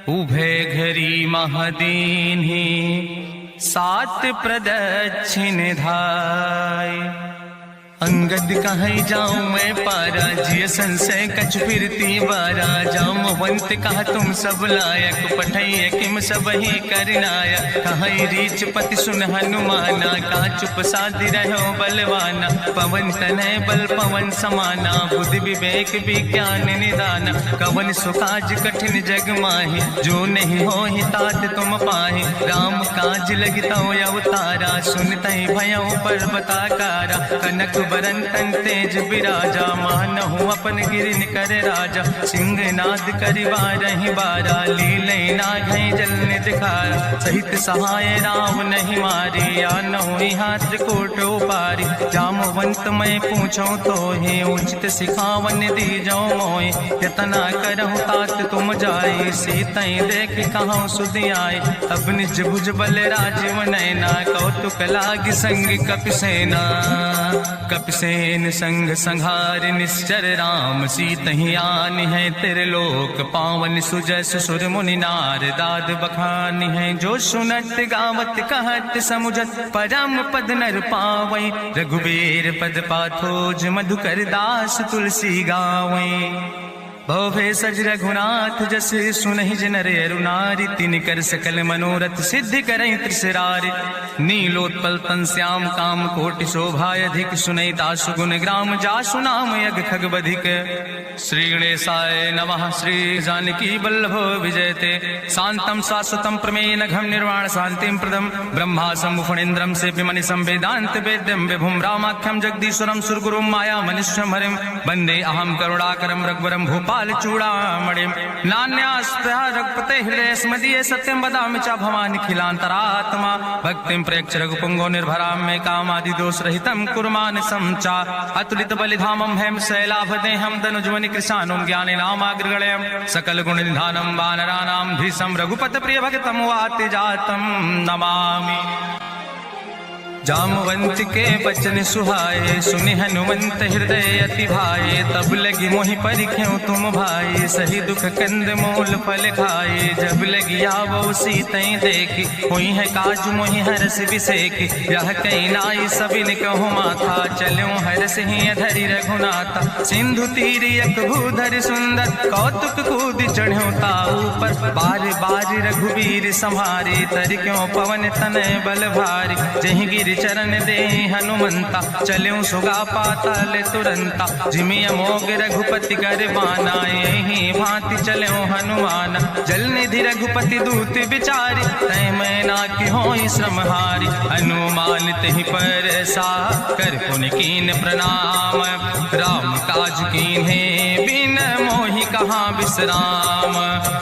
उभे घरी महदीन्हि सात प्रदक्षिण धाय। अंगद कहीं जाऊं मैं पारा, जिय संशय कछ फिरती बारा। जामवंत कहा तुम सब लायक, पठैय किम सब ही करनायक। कहीं रीच पति सुन हनुमाना, कहा चुप साधि रहो बलवाना। पवन तनय बल पवन समाना, बुद्धि विवेक विज्ञान निदाना। कवन सुकाज कठिन जग माहि, जो नहीं हो तात तुम पाहि। राम काज लगता अवतारा, सुनतहि भयो पर्वताकारा। कनक बरन तन तेज बिराजा, मानहु अपन गिरिन कर राजा। सिंह नाद करिवारहि बारा, लीलय नाघै जल दिखारा। सहित सहाय राम नहीं मारी, आनहु यहाँ त्रिकोट उपारी। जामवंत मैं पूछो तो हे, उचित सिखावन दीजो मोय। यतना करहु तात तुम जाय, सीतई देख कहूँ सुधि आय। अब निज भुज बल राजीव नैना, कौतुक लाग संग कपिसेना। कपिसेन संग संहार निश्चर, राम सीतहि आनि है त्रिलोक पावन। सुजस सुर मुनि नार दाद बखानि है, जो सुनत गावत कहत समुझत। परम पद नर पावै, रघुबीर पद पाथोज। मधुकर दास तुलसी गावै। भवे सज रघुनाथ जस, सुनहि जनर अरुनारि। तिन कर सकल मनोरथ सिद्धि करहि त्रिसरारि। नीलोत्पल तन श्याम काम कोटि शोभा अधिक। सुनहि दासु गुण ग्राम, जासु नाम यज्ञ खग बधिक। श्री गणेशाय नमः। श्री जानकी वल्लभो विजयते, शांतं शाश्वतं प्रमेयन घम निर्वाण शांतिं प्रदम। ब्रह्मा शंभु फणीन्द्रं सेव्य मनिषं वेदांत वेद्यं। विभुं रामाख्यं जगदीश्वरं सुरगुरुं माया मनिष्यं हरिं। वंदे अहं करुणाकरं रघुवरं भूपाल चूड़ामणिं। नान्यास्त्य रघुपते हृदय स्मदीये, सत्यं वदामि च भवानिखिलान्तरात्मा। भक्तिं प्रयच्छ रघुपुंगो निर्भरां मे, कामादि दोष रहितं कुर्मानसं च। अतुलित बलिधामं हेम शैलाभदेहं, धनुज्वनि कृशानुं ज्ञानिनामाग्रगण्यं। सकल गुण निधानं वानराणां धीशं, रघुपत प्रिय भक्तं वाति जातं नमामि। जामवंत के बचन सुहाए, सुनि हनुमंत हृदय अति भाए। तब लगी मोहि परिख्यों तुम भाई, सही दुख कंद मूल फल खाए। जब लगी आवो सीतई देखी, हुई है काज मोहि हरस बिसेखी। यह कई नाई सबिन कहु माथा, चल्यों हरस ही धरि रघुनाथा। सिंधु तीर एक भूधर सुंदर, कौतुक कूद चढ़्यों ताऊ पर। बार बार रघुवीर संहारे, तर क्यों पवन तनय बल भारी। जहि गिर चरण दे हनुमंता, चल्यों सुगा पाताल तुरंता। जिमि अमोघ रघुपति कर बाना, यही भांति चल्यों हनुमाना। जल निधि रघुपति दूत बिचारी, तय मैना की होई श्रमहारी। हनुमान तहि परसा, कर पुनि कीन प्रणाम। राम काज कीन्हे बिन मोहि कहाँ विश्राम।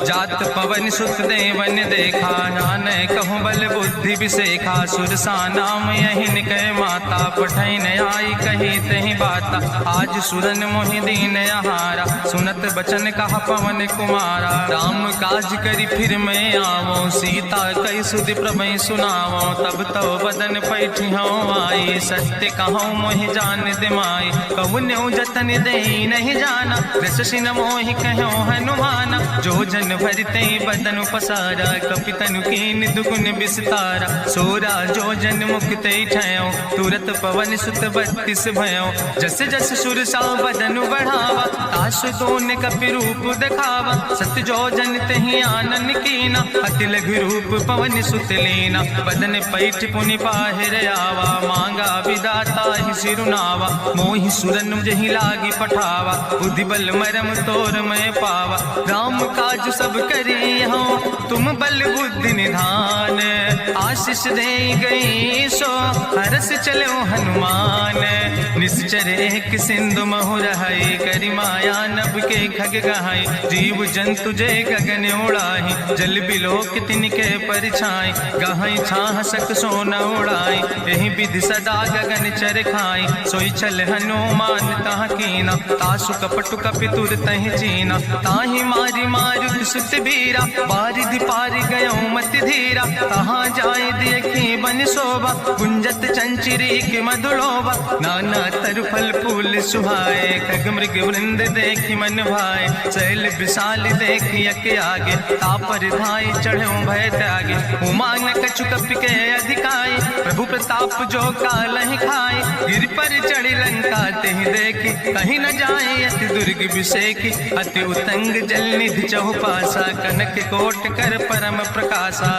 जात पवन सुत देवन देखा, नानय कहूँ बल बुद्धि विसेखा। सुरसा नाम यहिन कह माता, पठै न आई कही तहि बाता। आज सुरन मोहि दीन आहारा, सुनत बचन कहा पवन कुमारा। राम काज करी फिर मैं आवो, सीता कई सुधि प्रभै सुनावो। तब तो बदन पैठियों आई, सत्य कहूँ मोहि जान दिमाई। कहुन्यो जतन देहि नहीं जाना, रससिन मोहि कहो हनुमाना। जो जन भरते बदन पसारा, कपितनु कीन दुगुन विस्तारा। सोरा जो जन मुक्त ठयो, तुरत पवन सुत 32 भयो। जस जस सुरसा बदन बढ़ावा, तासु दोन कपि रूप दिखावा। सत जो जन तहि आनन कीना, अति लघु रूप पवन सुत लीना। बदन पैठ पुनि पाहिर आवा, मांगा विदाता ही सिरुनावा। मोहि सुरन जहि लागी पठावा, बुद्धि बल मरम तोर मैं पावा। राम काज सब करी हो, तुम बल बुद्धि निधान। आशीष दे गई सो, हरस चलो हनुमान। निश्चर एक सिंधु महु रहाई, करी माया नभ के खग गहाई। जीव जंतु जय गगन उड़ाई, जल बिलोक तिनके परिछाई। गहाई छाह सक सोन उड़ाई, यही विधि सदा गगन चर खाई। सोई चल हनुमान तह कीना, तासु कपटु कपितुर तहि चीना। ताहि मारी मारुत सुत बीरा, बारिधि पारि गयो मति धीरा। तहाँ जा जाय देखी बन शोभा, गुंजत चंचिरी के मधुलोभा, नाना तरु फल फूल सुहाए, खग मृग वृंद देखी मन भाए, शैल विशाल देखी यके आगे, तापर धाय चढ़ो भय त्यागे, उमान कछु कपि के अधिकाई, प्रभु प्रताप जो कालहि खाए, गिर पर चढ़ी लंका तेहि देखी, कहीं न जाए अति दुर्ग विषेकी, अति उतंग जल निधि चहुपासा, कनक कोट कर परम प्रकाशा,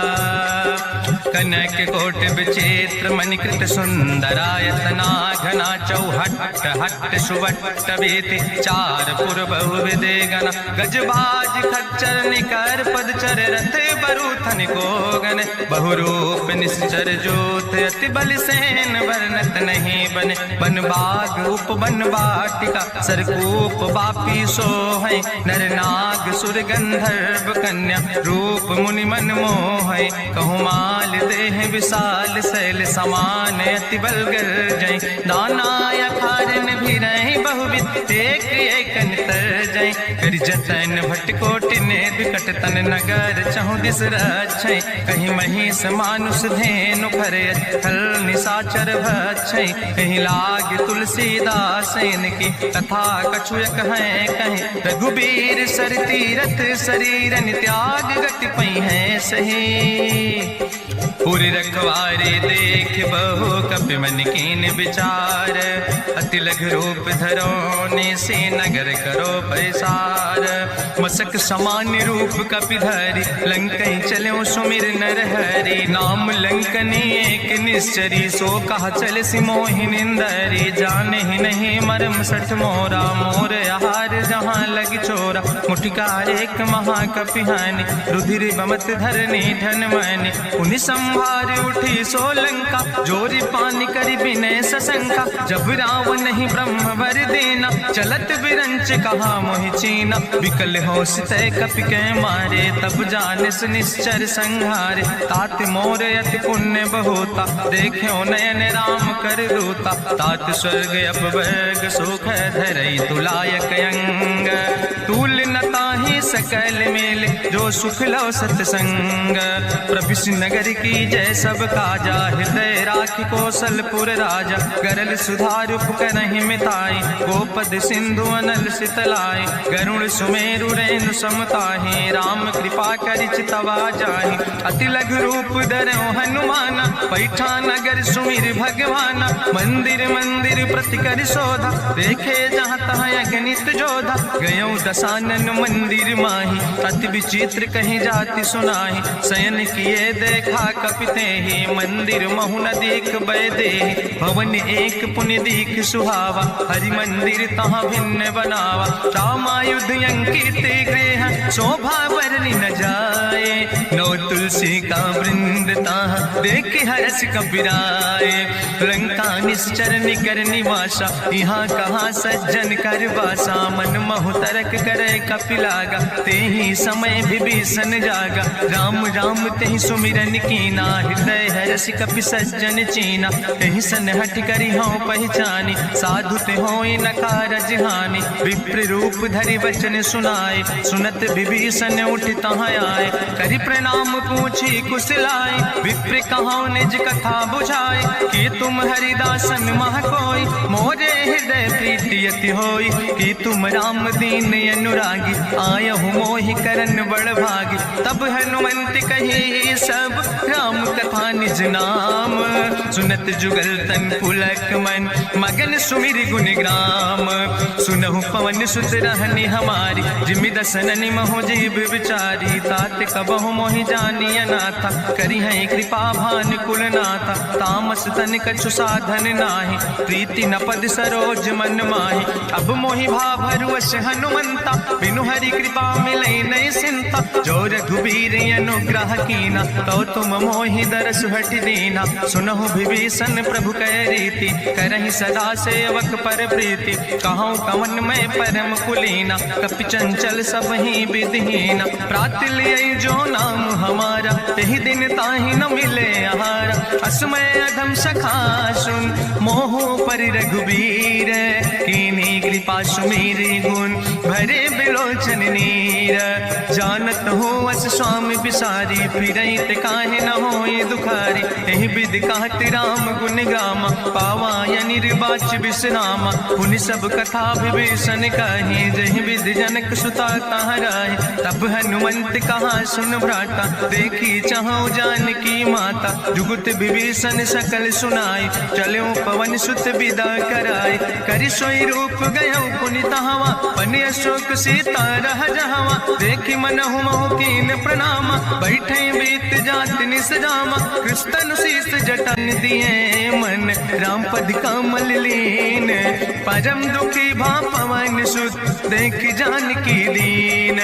कनक कोट विचित्र मणिकृत सुंदरायतना, घना चौहट्ट हट्ट सुवट्ट वेति, चार पुर बहुविधे गण, गजबाज खच्चर निकर पदचर, रथ बरूथन को गण, बहुरूप निश्चर जोत, अति बल सेन वर्णत नहीं बने, बन बाग उप बन बाटिका, सरकूप बापी सोहै, नर नाग सुर गंधर्व कन्या, रूप मुनि मन मोहै, कहूँ माल देह विशाल शैल समान, अति बलगर जय, दाना खारन भी रही बहुविध, एक अंतर जय, कर जतन भटकोटि ने विकट तन नगर, चहु दिस रक्षै, कहीं महिष मानुष धेनु खरे, थल निशाचर भक्षै, कहीं लाग तुलसीदास इनकी, कथा कछुयक है कहीं, रघुबीर सर तीरथ शरीरन त्याग गति पई है सही, पूरी रखवारे देख बहु कपि मन कीन विचार, अति लघु रूप धरो निसी नगर करो पैसार, मसक समान रूप कपि धरि, लंकई चलो सुमिर नर हरि, नाम लंकनी एक निश्चरी, सो कहा चल सिमोहि निंदरी, जाने ही नहीं मरम सठ मोरा, मोर आहार जहाँ लग चोरा, मुठिका एक महाकपि हानि, रुधिर बमत धरनी धन मानी, उनि संभार उठी सोलंका, जोरी पानी करी विनय सशंका, जब रावण नहीं ब्रह्म वर देना, चलत विरंच कहा मोहि चीना, विकल हो सितय कपि के मारे, तब जानिस निश्चर संहारे, तात मोर अति पुण्य बहुता, देख्यो नयन राम कर दूता, तात स्वर्ग अपवर्ग सुख धरई तुलायक अंग, तूल न ताहि सकल मेल, जो सुख लो सतसंग, प्रभिस नगर की जय सब काजा, हृदय राखि कौशलपुर राजा, गरल सुधार उपकरहि मिताई, गोपद सिंधु अनल सितलाई, गरुण सुमेरु रेणु समताहि, राम कृपा करि चितवा जाहि, अति लघु रूप धरौ हनुमाना, पैठा नगर सुमिर भगवाना, मंदिर मंदिर प्रति कर शोधा, देखे जहाँ तहाँ अगणित जोधा, गयो दशानन मंदिर माही, अति विचित्र कहीं जाति सुनाही, शयन किए देखा कपिते ही, मंदिर महु न देख बैदे, भवन एक पुण्य दीख सुहावा, हरि मंदिर तहाँ भिन्न बनावा, रामायुध अंकित गृह, शोभा वर्णि न जाए, नौ तुलसी का वृंद तहाँ देख हर्ष कबीराए, लंका निश्चर निकर निवासा, यहाँ कहाँ सज्जन कर वासा, मन महु तरक करे कपिलागा, तेहि समय विभीषण जागा, राम राम तेहि सुमिरन कीना, हृदय हर्ष कपि सज्जन चीना, तेहि सन हट करि हूँ पहचानी, साधु ते होई न कारज हानि, विप्र रूप धरि वचन सुनाए, सुनत विभीषण उठ तहाँ आए, करि प्रणाम पूछी कुशलाए, विप्र कहाँ निज कथा बुझाए, कि तुम हरिदासन मह कोई, मोरे हृदय प्रीति अति होई, कि तुम राम दीन अनुरागी, आयहु मोहि करन बड़ भागी, तब हनुमंत कही सब राम कथा निज नाम, सुनत जुगल तन पुलक मन, मगन सुमिर गुण ग्राम, सुनहु पवन सुत रहनी हमारी, जिमि दसननि महु जीव विचारी, तात कबहु मोहि जानिय नाथा, करि हैं कृपा भान कुल नाथा, तामस तन कछु साधन नाही, प्रीति न पद सरोज मन माही, अब मोहि भाभरुवश हनुमंता, बिनु हरि कृपा मिलै नहीं सिंता, जो रघुबीर अनुग्रह कीना, तो तुम मोहि दरस हट दीना, सुनहु विभीषण प्रभु कै रीति, करहि सदा सेवक पर प्रीति, कहूँ कवन में परम कुलीना, कपि चंचल सब ही विधिहीना, प्रात लियै जो नाम हमारे, तुम्हारा, यही दिन ताहि न मिले आहारा। असमय अधम सखा सुन, मोह पर रघुबीर, कीनी कृपा सुमेरी गुण, भरे बिलोचन नीर। जानत हो अस स्वामी बिसारी, फिरैत काहे न होए दुखारी। एहि विधि कहत राम गुण गामा, पावा या निर्वाच विश्रामा। पुनि सब कथा विभीषण कही, जहि विधि जनक सुता तहराए। तब हनुमंत कहा सुन भ्राता, देखी चाहु जानकी माता। जुगुत विभीषण सकल सुनाई, चलो पवन सुत विदा कराई। करि सोई रूप गयो पुनि तहवा, बने अशोक सीता रह जहवा। देखि मनहु मोह कीन प्रणामा, बैठे बीत जात निस जामा। कृष्ण शीस जटन दिए मन, राम पद कमल लीन। परम दुखी भा पवन सुत, देखि जानकी दीन।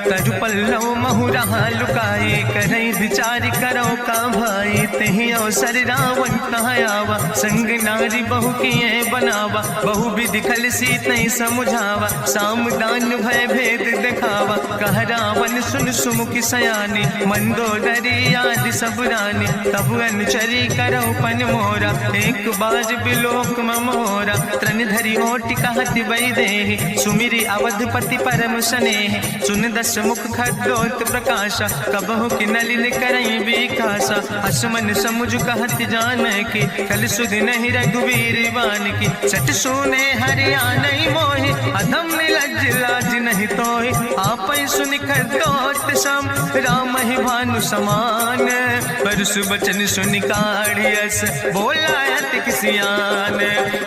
तजु पल्लव महु रहा लुकाई, करई विचार करो का भाई। तेहि अवसर रावण कहाँ आवा, संग नारी बहु किए बनावा। बहु विधि खल सीतै समुझावा, साम दान भय भेद दिखावा। कह रावण सुन सुमुखी सयानी, मंदोदरी आदि सब रानी। तब अनुचरी करो पन मोरा, एक बाज बिलोक ममोरा। त्रन धरि ओट कहत वैदेही, सुमिरी अवधपति परम स्नेह। सुन दस मुख खद्योत प्रकाशा, कबहु कि नलिन करई विकासा। असमन समुझ कहत जानकी, कल सुध नहीं रघुवीर बान की। सट सुने हरियाणई मोहि, अधम निलज्ज लाज नहीं तोहि। आपै सुनि खद्योत सम, राम ही भानु समान। परसु बचन सुनि काढ़ियस, बोला अति किसियान।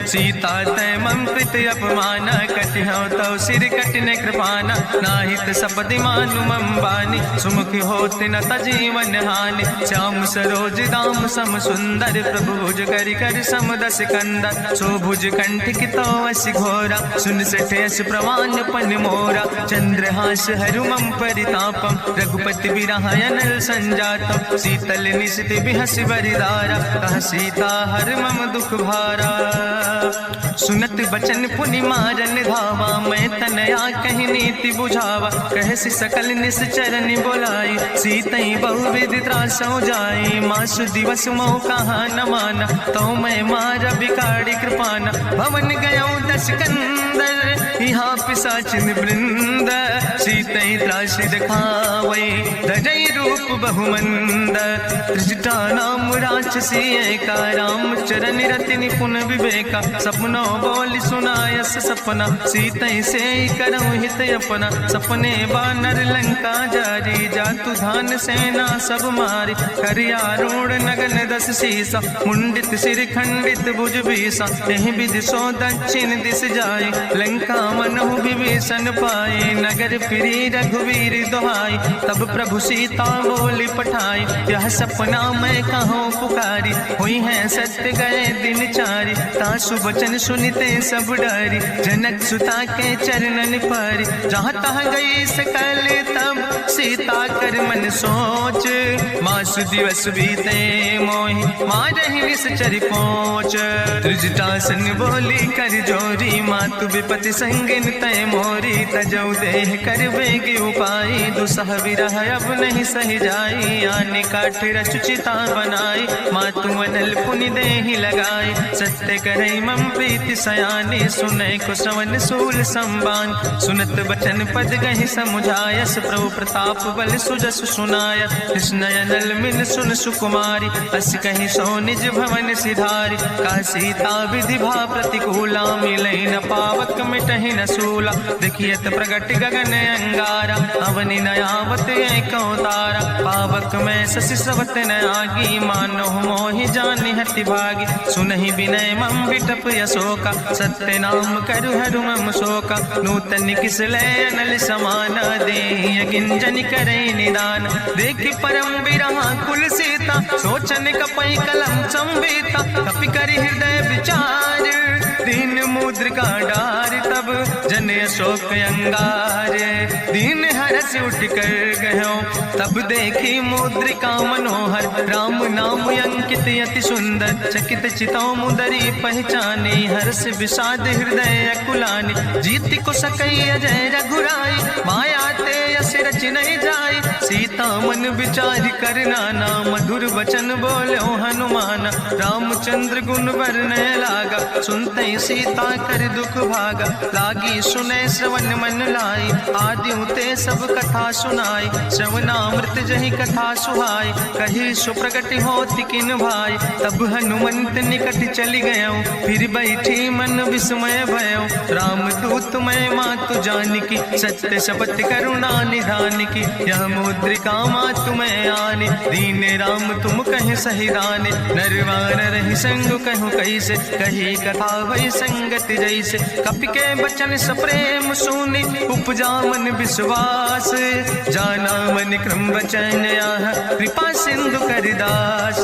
सीता तै मम कृत अपमान, कटिहौ तौ सिर कटिन कृपाना। नाहित सपदि मानु मम बानी, सुमुख होत न तजीवन हानि। श्याम सरोज दाम सम सुंदर, प्रभु भुज करि कर सम दस कंदर। सो भुज कंठ कितो अस घोरा, सुन सठे अस प्रवान पन मोरा। चंद्रहास हरु मम परितापम, रघुपति बिरहायन संजातम। शीतल निशित बिहस बरिदारा, कह सीता हर मम दुख भारा। सुनत बचन पुनि मारन धावा, मैं तनया कहि नीति बुझावा। कहसि सकल निश्चरन बोलाई, सीतई बहुविधि त्रासौ जाई। मासु दिवस मोह कहा न माना, तो मैं मार बिगाड़ी कृपाना। भवन गयो दस कंदर, यहाँ पिशाचिन वृंद। सीतई त्रास दिखावै, धजई रूप बहुमंद। त्रिजटा नाम राक्षसी एका, राम चरण रति निपुण विवेका। सपनो बोल सुनायस सपना, सीतई से करऊँ हित अपना। सपने बानर लंका जारी, जातु धान सेना सब मारी। करियारूढ़ नगन दस सीसा, मुंडित सिर खंडित भुज बीसा। यही विधि सो दक्षिण दिस जाए, लंका मनहु विभीषण पाए। नगर फिरी रघुवीर दुहाई, तब प्रभु सीता बोली पठाई। यह सपना मैं कहूँ पुकारी, हुई है सत्य गए दिन चारी। तासु वचन सुनिते सब डरी, जनक सुता के चरणन पर। जहाँ तहाँ गई सकल तब, सीता कर मन सोच। मासु दिवस बीते मोहि, मारहि निश्चर पहुँच। त्रिजटासन बोली कर जोरी, मातु विपति संगिन तय मोरी। तजौ देह कर बेग उपाय, दुसह विरह अब नहीं सही जाई। आने काठ रचुचिता बनाई, मातु मनल पुनि देहि लगाई। सत्य करई मम प्रीति सयानी, सुनै कुसवन सूल संबान। सुनत बचन पद गहि समुझायस, प्रभु प्रताप बल सुजस सुनाय। कृष्णयनल मिन सुन सुकुमारी, अस कहि सो निज भवन सिधारी। का सीता विधि भा प्रतिकूला, मिलै न पावक मिटहि न सूला। देखियत प्रगट गगन अंगारा, अवनि नयावत एक तारा। पावक में शशि सवत न आगी, मानो मोहि जानि हति भागी। सुनहि विनय मम विटप यशोका, सत्य नाम करु हरु मम शोका। नूतन किस लय अनल समाना, देहि किंजन करे निदान। देखि परम बिरहा कुल सीता, सोचन कपई कलम संवेता। कपि करि हृदय विचार, दीन मुद्रिका डार, तब जन अशोक अंगार। दीन हरस उठ कर गयो, तब देखी मुद्रिका मनोहर। राम नाम अंकित अति सुंदर, चकित चितौ मुदरी पहचानी। हर्ष विषाद हृदय अकुलानी, जीत को सकई अजय रघुराई। माया ते यस रच नहीं जाई, सीता मन विचार कर नाना। मधुर वचन बोलो हनुमाना, रामचंद्र गुण वर्णय लागा। सुनते सीता कर दुख भागा, लागी सुने श्रवण मन लाई। आदि ते सब कथा सुनाई, श्रवणामृत जहि कथा सुहाई। कही सुप्रगट होति किन भाई, तब हनुमंत निकट चली गयो। फिर बैठी मन विस्मय भयो, राम दूत मैं मातु जानकी। सत्य शपथ करुणा निधान की, यह मुद्रिका मातु मैं आने। दीन राम तुम कहे सही दाने, नरवार रही संग कहूँ कैसे। कही कथा वही संगत जैसे, कपि के बचन सप्रेम सुनी। उपजा मन विश्वास, जाना मन क्रम वचन आह। कृपा सिंधु करिदास,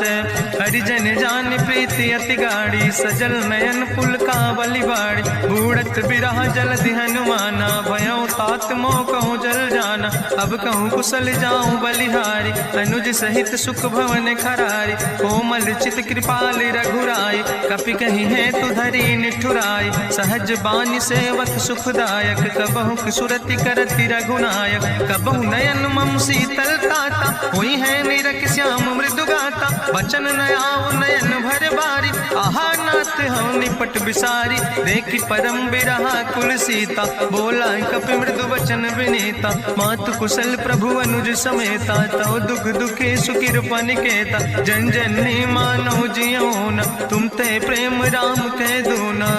हरिजन जान प्रीति अति गाड़ी। सजल नयन पुलकावली बाड़ी, बूढ़त बिरह जलधि हनुमाना। भयो तात मोह कहूँ जल जाना, अब कहूँ कुशल जाऊँ बलिहारी। अनुज सहित सुख भवन खरारी, कोमल चित कृपाल रघुराई। कपि कही है तु धरी निठुराई, सहज बानी सेवक सुखदायक। कबहु सुरति करति रघुनायक, कबहु नयन मम शीतल ताता। हुई है निरख श्याम मृदु गाता, बचन न आव नयन भर बारी। आहा नाथ हम निपट बिसारी, देखी परम बिरहा कुल सीता। बोला कपि मृदु वचन विनीता, मातु कुशल प्रभु अनुज समेता। तव दुख दुखे सुखिरपा निकेता, जन जन मानो जियो न। तुम ते प्रेम राम कह दो ना।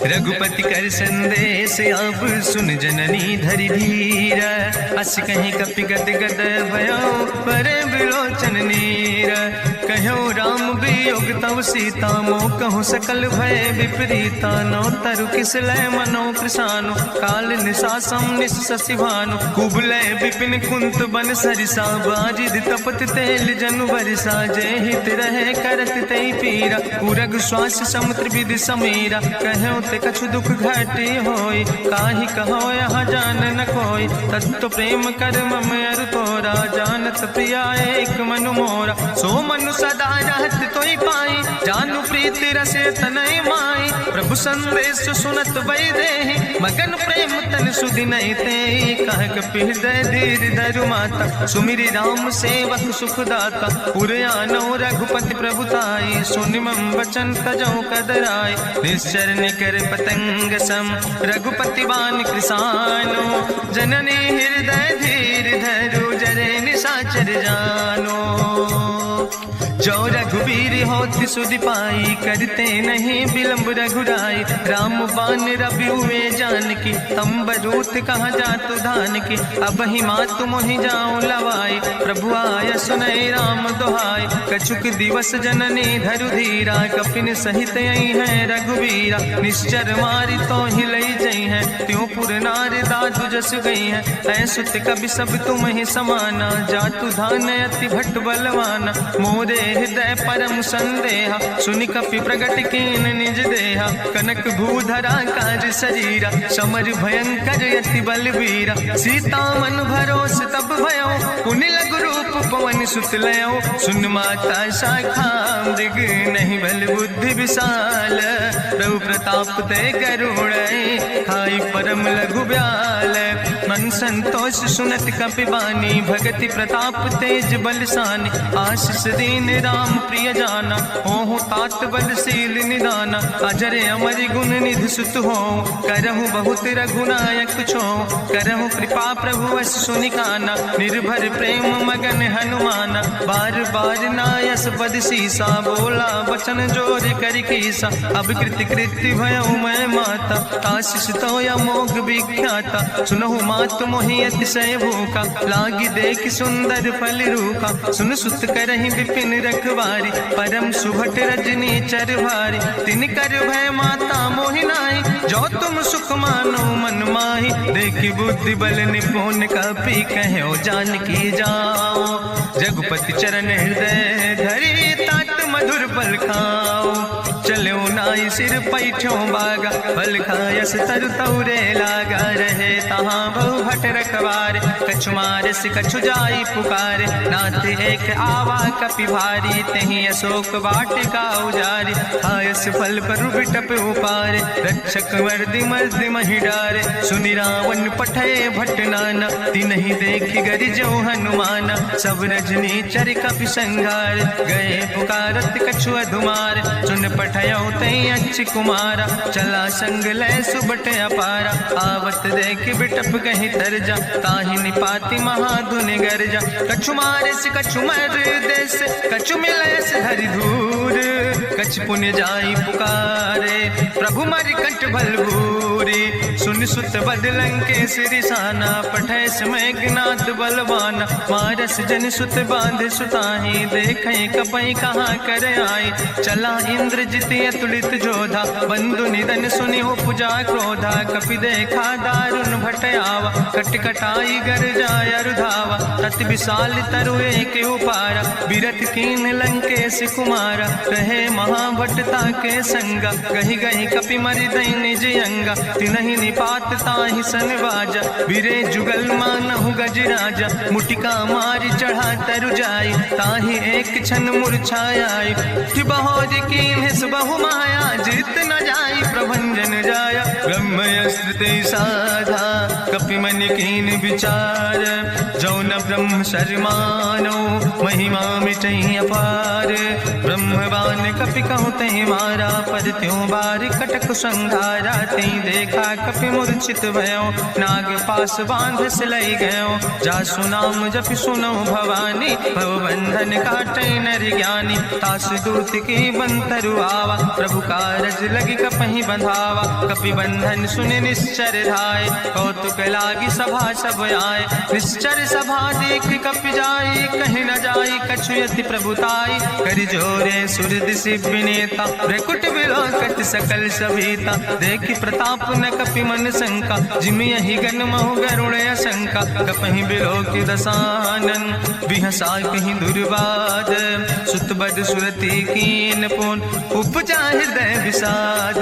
रघुपति कर संदेश अब सुन जननी धरि धीर। अस कहीं कपि गद गद भयो, परे बिलोचन नीर। कहो राम वियोग तव सीता, मोह कहूँ सकल भय विपरीता। नौ तरु किस लय मनो कृसानु, काल निशासम निश शशिभानु। कुबलय विपिन कुंत बन सरिसा, बाजिद तपत तेल जनु बरिसा। जय हित रहे करत तई पीरा, उरग श्वास समुद्र विधि समीरा। कहो ते कछु दुख घटी होई, काहि कहो यहाँ जान न कोई। तत्व प्रेम कर मम अरु तोरा, जानत प्रिया एक मनु मोरा। सो मनु सदा रहत तोई पाई, जानु प्रीति रसे तनय माई। प्रभु संदेश सुनत वै देहि, मगन प्रेम तन सुधि नहीं ते। कह कपि हृदय धीर धरु माता, सुमिरि राम सेवक सुख दाता। पुर आनो रघुपति प्रभुताई, सुनि मम वचन तजौ कदराई। निश्चर निकर पतंग सम, रघुपति बान कृसानो। जननी हृदय धीर धरु, जरे निशाचर जानो। जो रघुवीर होति सुधि पाई, करते नहीं विलंब रघुराई। राम बान रवि हुए जानकी, तंबरूत कहाँ जातु धान की। अब ही मातु मोहि जाऊं लवाई, प्रभु आय सुनय राम दुहाई। कछुक दिवस जननी धरु धीरा, कपिन सहित आई है रघुवीरा। निश्चर मारी तो ही लई जई है, त्यों पुर नार दादु जस गई है। ऐसुत कवि सब तुम ही समाना, जातु धान अति भट्ट बलवाना। मोरे हृदय परम संदेहा, सुनि कपि प्रगट कीन निज देहा। कनक भूधरा काज शरीरा, समर भयंकर अति बलवीरा। सीता मन भरोस तब भयो, पुनि लघु रूप पवन सुत लयो। सुन माता शाखा मृग, नहीं बल बुद्धि विशाल। प्रभु प्रताप ते करुणै, खाई परम लघु ब्याल। मन संतोष सुनत कपि बानी, भगति प्रताप तेज बलसानी। आशीष दीन राम प्रिय जाना, हो तात बलशील निदाना। अजर अमर गुण निधि सुत हो, करहु बहुत रघुनायक छो। करहु कृपा प्रभु वश सुनिकाना, निर्भर प्रेम मगन हनुमाना। बार बार नायस पद सीसा, बोला वचन जोर कर कीसा। अब कृति कृति भयो मैं माता, आशीष तो अमोघ विख्याता। सुनहु मातु मोहि अतिशय भूखा, लागी देख सुंदर फल रूखा। सुन सुत करहि विपिन रखवारी, परम सुभट रजनी चर भारी। तिन कर भय माता मोहि नाहि, जो तुम सुख मानो मन माहि। देखि बुद्धि बल निपुण कपि कहो जानकी जाओ। रघुपति चरण हृदय धरि, तात मधुर पल खाओ। चलो ना जाई सिर पैठों बागा, फल खायस तरु तौरे लागा। रहे तहाँ बहु भट रखवारे, कछु मारस कछु जाई पुकारे। नाथ एक आवा कपि भारी, तहीं अशोक वाटिका उजारी। खायस फल पर बिटप उपारे, रक्षक वर्दि मर्दि महि डारे। सुनि रावण पठय भट नाना, तिन्हि देखि गरिजौ हनुमाना। सब रजनी चर कपि संघार, गए पुकारत कछु अधुमार। सुन पठयौ तई अच्छ कुमारा, चला संग लय सुबट अपारा। आवत देख बिटप कहीं तरजा, ताहि निपाति महाधुनि गर्जा। कछु मारिस कछु मर देस, कछु मिलयस धरि धूर। कछ पुण्य जाई पुकारे, प्रभु मरि कंठ भल भूरी। सुन सुत बद लंकेश रिसाना, पठय समय ज्ञात बलवाना। मारस जन सुत बांध सुताही, देखें कपई कहाँ कर आई। चला इंद्रजित अतुलित जोधा, बंधु निधन सुनि उपजा क्रोधा। कपि देखा दारुण भट आवा, कट कटाई गर जाय रुधावा। तत विशाल तरु एक उपारा, बिरत कीन लंकेश कुमारा। रहे महाभटता के संगा, गहि गहि कपि मरि दई निज अंगा। तिन्हि निपात ताहि सन बाजा, बिरे जुगल मानहु गजराजा। मुटिका मारि चढ़ा तरु जाई, ताहि एक क्षण मूर्छाई। बहोज कीन बहु माया, जीत न जाई प्रभंजन जाया। ब्रह्मयस्त्र ते साधा, कपि मन कीन विचार। जो न ब्रह्म शर्मानो, महिमा मिटई अपार। ब्रह्मवान कपि कहु तहि मारा, पर त्यों बार कटक संघारा। तई देखा कपि मूर्छित भयो, नाग पास बांध सिलई गयो। जासु नाम जपि सुनो भवानी, भव बंधन काटै नर ज्ञानी। तास दूत की बंतरु आवा, प्रभु कारज लगी कपहि बंधावा। कपि बंधन सुनि निश्चर धाय, कौतुक लागी सभा सब आए। निश्चर सभा देख कपि जाई, कहीं न जाई कछु यति प्रभुताई। करि जोरे सुर दिसि विनेता, भ्रकुट विलोकत सकल सभीता। देखि प्रताप न कपि मन शंका, जिमि यहि गन महु गरुड़ शंका। कपहि बिलोकि दसानन, बिहसा कहीं दुर्बाद। सुत बद सुरति कीन पुन, उपजा हृदय विषाद।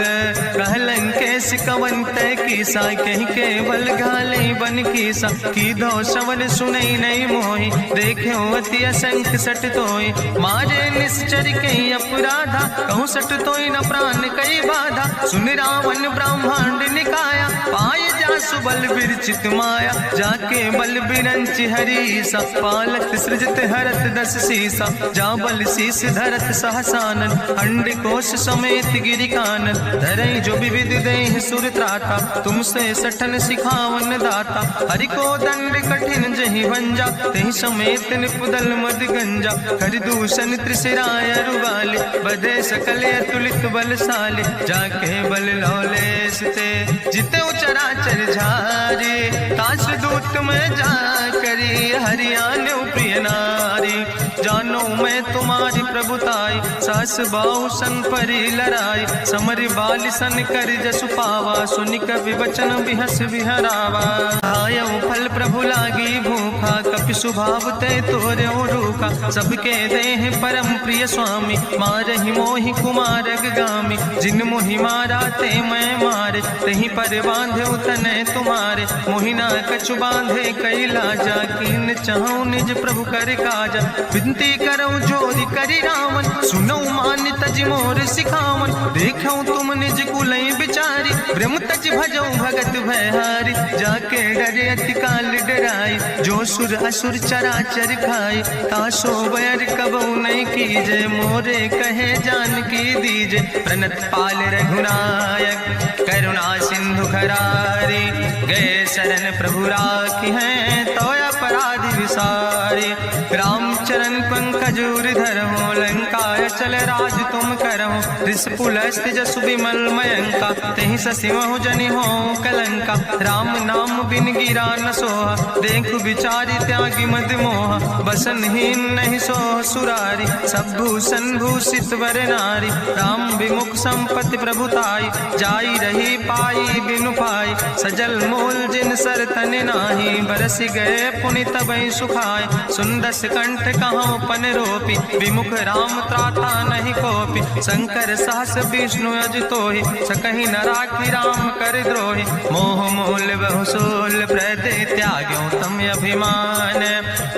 कहलन कैस कवन तय कीसा, कहीं केवल गाले बन कीसा। की दो श्रवण सुनई नहीं मोहि, देखे अति असंख सट तोई। मारे निश्चर कई अपराधा, कहूँ सट तोई न प्राण कई बाधा। सुन रावण ब्रह्मांड निकाया, पाय जासु बल विरचित माया। जाके बल बिरंचि हरीसा, पालक सृजत हरत दस सीसा। जा बल शीस धरत सहसानन, अंड कोश समेत गिरि कानन। धरई जो विविध देह सुर त्राता, तुमसे सठन सिखावन दाता। हरि को दंड कठिन जहि भंजा, तेहि समेत निपुदल मद गंजा। हरि दूषण त्रिशिराय रुगाले, बधे सकल अतुलित बलशाले। जाके बल लौलेस ते, जिते चराचर झारे। तास दूत में जा करी, हरियाणा प्रिय नारी। जानो मैं तुम्हारी प्रभुताई, सास बाहु सन परी लड़ाई। समर बाल सन कर जसु पावा, सुनि कवि वचन बिहस बिहरावा। आयऊ फल प्रभु लागी भूखा, कपि स्वभाव ते तोरे रूखा। सबके देह परम प्रिय स्वामी, मारहि मोहि कुमार गामी। जिन मोहि मारा ते मैं मारे, तहीं पर बांधे उतने तुम्हारे। मोहिना कछु बांधे कई लाजा, कीन चाहूं निज प्रभु कर काजा। विनती करऊं जोरि करि रावण, सुनऊ मान तज मोर सिखावन। देखऊं तुम निज कुलई बिचारी, ब्रह्म तज भजऊं भगत भयहारी। जाके डरे अति काल डराई, जो सुर असुर चराचर खाई। तासो बैर कबऊ नहीं कीजे, मोरे कहे जान की दीजे। प्रणत पाल रघुनायक, करुणा सिंधु खरारी। गए शरण प्रभु राखी हैं, तो अपराध विसारी। रामचरण पंकज उर्धर हो, लंकाय चल राज तुम करहो। रिसपुलस्त जसु विमल मयंका, तेहि ससिमहु जनि हो कलंका। राम नाम बिन गिरा न सोहा, देखु विचारि त्यागी मद मोहा। बसनहीन नहीं सोह सुरारी, सब भूषण भूषित वर नारी। राम विमुख संपत्ति प्रभुताई, जाई रही पाई बिनु पाई। सजल मोल जिन सर तन नाही, बरस गए पुनि तबहि सुखाय। सुंदस कंठ कहाँ पन रोपी, विमुख राम त्राता नहीं कोपी। शंकर सहस विष्णु अजितोहि, सकहि न राखी राम कर द्रोहि। मोह मूल बहुसूल प्रदे त्याग्यो तम अभिमान,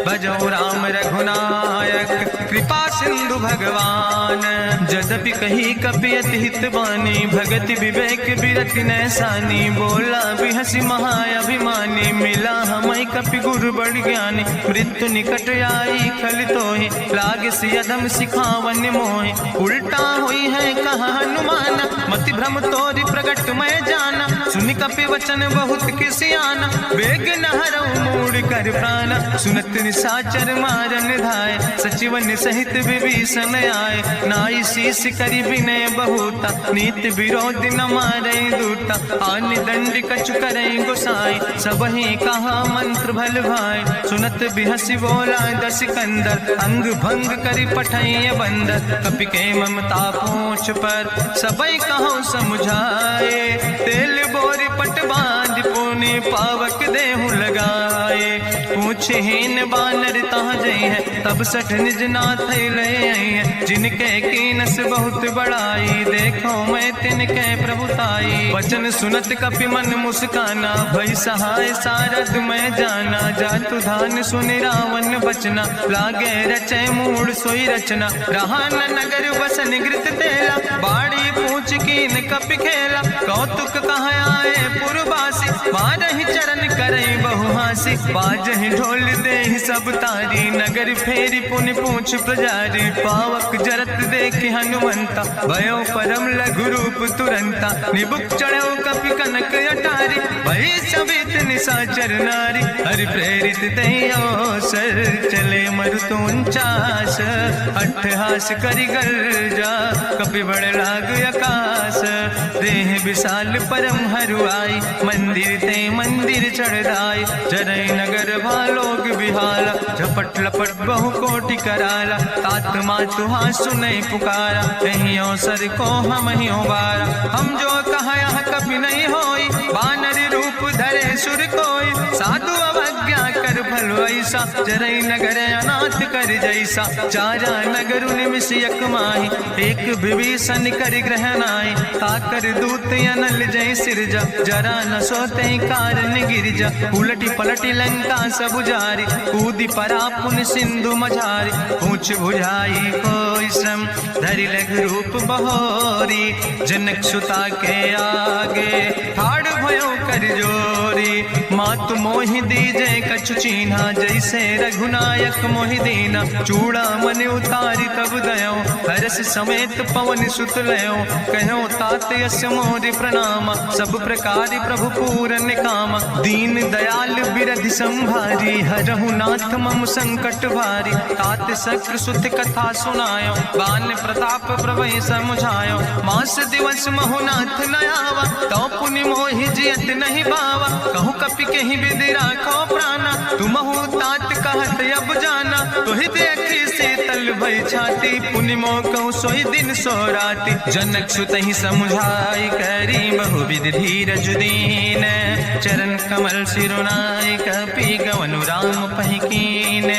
भजो राम रघुनायक कृपा सिंधु भगवान। जदपि कही कपि अति हित बानी, भगति विवेक बिरति नैसानी। बोला बिहसी महाअभिमानी, मिला हमें कपि गुरु बड़ ज्ञानी। मृत्यु निकट आई खल तोहि, लागे सियदम सिखावन मोहि। उल्टा हुई है कहा हनुमाना, मति भ्रम तोरि प्रगट मैं जाना। सुनि कपि वचन बहुत किसियाना, वेग न हरऊ मूढ़ कर प्राण। सुनत निशाचर मारन धाय, सचिवन सहित विभीषण आए। नाई शीस करि विनय बहुता, नीति विरोध न मारे दूता। आनि दंड कछु करे गोसाई, सबहि कहा मंत्र भल भाई। सुनत बिहसी बोला दस कंदर, अंग भंग करि पठैय बंदर। कपि के ममता पूछ पर, सबई कहो समुझाए। तेल बोरी पट बांध पुनि, पावक देहु लगाए। पूछहीन बानर तहाँ जई है, तब सठ निज नाथ ले आई है। जिनके कीनस बहुत बड़ाई, देखो मैं तिनके प्रभुताई। वचन सुनत कपि मन मुस्काना, भई सहाय सारद मैं जाना। जातु धान सुनि रावण बचना, लागे रचे मूढ़ सोई रचना। रहा न नगर बसन घृत तेला, बाड़ी पूछ कीन कपि खेला। कौतुक कहाँ आए पुरवासी, मारहि चरण करई बहुहासी। बाजहि ढोल देहि सब तारी, नगर फेरी पुनि पूछ प्रजारी। पावक जरत देखि हनुमंता, भयो परम लघु रूप तुरंता। निबुक चढ़ो कपि कनक अटारी, भई सवित निशाचर नारी। हरि प्रेरित तहि अवसर, चले मरुत 49। अट्ठहास करि गर्जा, कपि बड़ लाग आकाश। देह विशाल परम हरुआई, मंदिर ते मंदिर चढ़ाई। जरई नगर भालोग बिहाला, झपट लपट बहु कोटि कराला। तात मातु हाँ सुनै पुकारा, कहीं अवसर को हम ही बारा। हम जो कहा यहाँ कभी नहीं होई, बानर रूप धरे सुर कोई। साधु अवज्ञा कर फल ऐसा, जरई नगर अनाथ कर जैसा। चारा नगर निमिष यक माही, एक विभीषण कर ग्रहण आई। ताकर दूत अनल जय सिरजा, जरा न सोते कारण गिरजा। उलटी पलटी लंका सब जारी, कूदी परा पुन सिंधु मझारी। पूछ बुझाई कोई श्रम, धरि लघु रूप बहोरी। जनक सुता के आगे, ठाड़ भयो कर जोरी। मातु मोहि दीजे कछु चीन्हा, जैसे रघुनायक मोहि दीना। चूड़ा मन उतारी तब दयो, हरस समेत पवन सुत लयो। कहो तात यस मोरि प्रणामा, सब प्रकार प्रभु पूरन कामा। दीन दयाल बिरधि संभारी, हरहु नाथ मम संकट भारी। तात शक्र सुत कथा सुनायो, बान प्रताप प्रभय समुझायो। मास दिवस महु नाथ न आवा, तो पुनि मोहि जियत नहीं बावा। कहु कपि कहि विधि राखो प्राणा, तुमहु तात कहत अब जाना। तोहि देखी शीतल भई छाती, पुनि मोह कहु सोई दिन सो राति। जनक सुतहि समुझाई, करी बहु विधि धीरज दीन। चरण कमल सिरुनाई, कपि गवनु राम पहिकीन।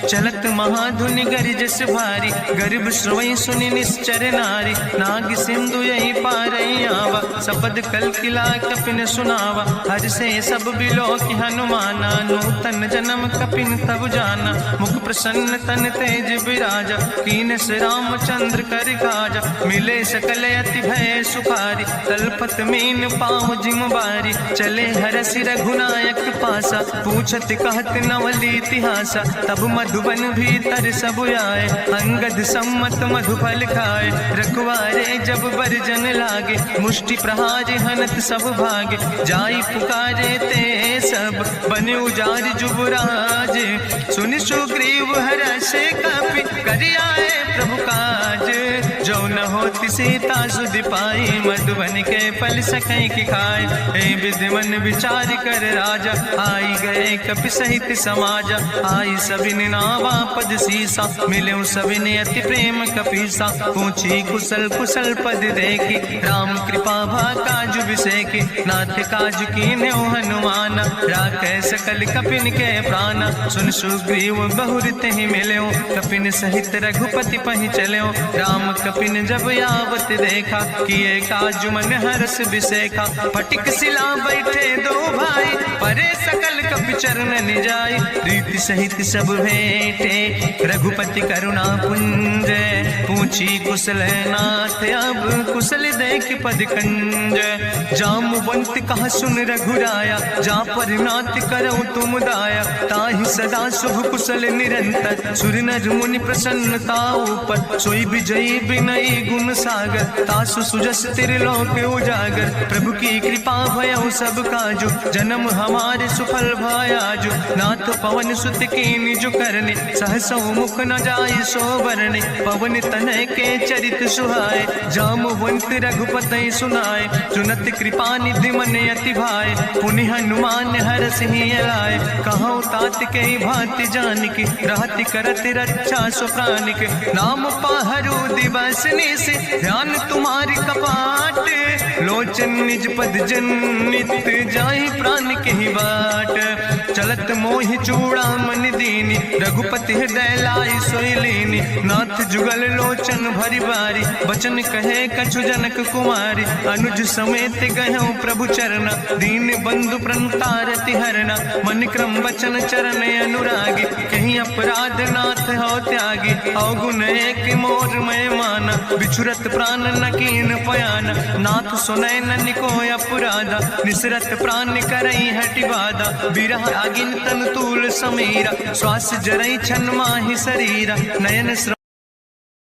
चलत महाधुनि गरिजस भारी, गर्भ श्रोई सुनि निश्चर नारी। नाग सिंधु यही पारई आवा, सबद कल किला कपिन सुनावा। हर से सब बिलो कि हनुमाना, नूतन जन्म कपिन तब जाना। मुख प्रसन्न तन तेज विराजा, कीनस रामचंद्र कर काजा। मिले सकल अति भय सुखारी, तलपत मीन पाँव जिम बारी। चले हरस रघुनायक पासा, पूछत कहत नवल इतिहासा। तब मधुबन भीतर सब आए, अंगद सम्मत मधुफल खाए। रखवारे जब बरजन लागे, मुष्टि प्रहार हनत सब भागे। जाई पुकारे ते सब, बने उजार जुबराज। सुनि सुग्रीव हर्षे कपि, करि आए प्रभु काज। जो न होति सीता सुधि पाई मधुबन के फल सकै की खाए हे विधि मन विचार कर राजा आई गए कपि सहित समाजा आई सबिन नावा पद सीसा मिले सबिन अति प्रेम कपीसा पूछी कुशल कुशल पद देखी राम कृपा भा काज विसेकी नाथ काज कीन्यो हनुमान राखे सकल कपिन के प्राण सुन सुग्रीव बहुर तहि मिल्यो कपिन सहित रघुपति पहि चल्यो राम कपिन जब यावत देखा किए काज मन हरस विसेखा फटिक सिला बैठे दो भाई परे सकल कपि चरण जाय प्रीति सहित सब भेंटे रघुपति करुणा पुंज पूछी कुशल नाथ अब कुशल देख पद कंज जामवंत कहा सुन रघुराया जा पर नाथ करो तुम दाया ताहि सदा शुभ कुशल निरंतर सुर नर मुनि प्रसन्नता ऊपर सोई विजयी विनयी गुण सागर तासु सुजस त्रिलोक उजागर प्रभु की कृपा भयो सब काजु जन्म हमारे सुफल भायाजु नाथ पवन सुत की निज करने सहसो मुख न जाय सो वरने पवन तनय के चरित सुहाए जामवंत रघुपति सुनाए चुनत कृपा निधि मन अति भाए पुनि हनुमान हरष ही लाए कहूँ तात के भांति जानिक रहति करत रक्षा सो प्राणिक नाम पाहरु दिवस निस ध्यान तुम्हारी कपाट लोचन निज पद जनित जाहि प्राण के ही बाट चलत मोहि चूड़ामन दीनी रघुपति हृदय लाई सोई लीनी नाथ जुगल लोचन भरि बारी बचन कहे कछु जनक कुमारी अनुज समेत गयो प्रभु चरण दीन बंधु प्रणतारति हरना मन क्रम वचन चरण अनुरागी कहीं अपराध नाथ हो त्यागी अवगुण एक मोर मैं माना बिछुरत प्राण न कीन पयाना नाथ सुनय नन को अपराधा निसरत प्राण करई हटि बाधा बिरह अगिन तन तूल समीरा श्वास जरई छन माहि शरीरा नयन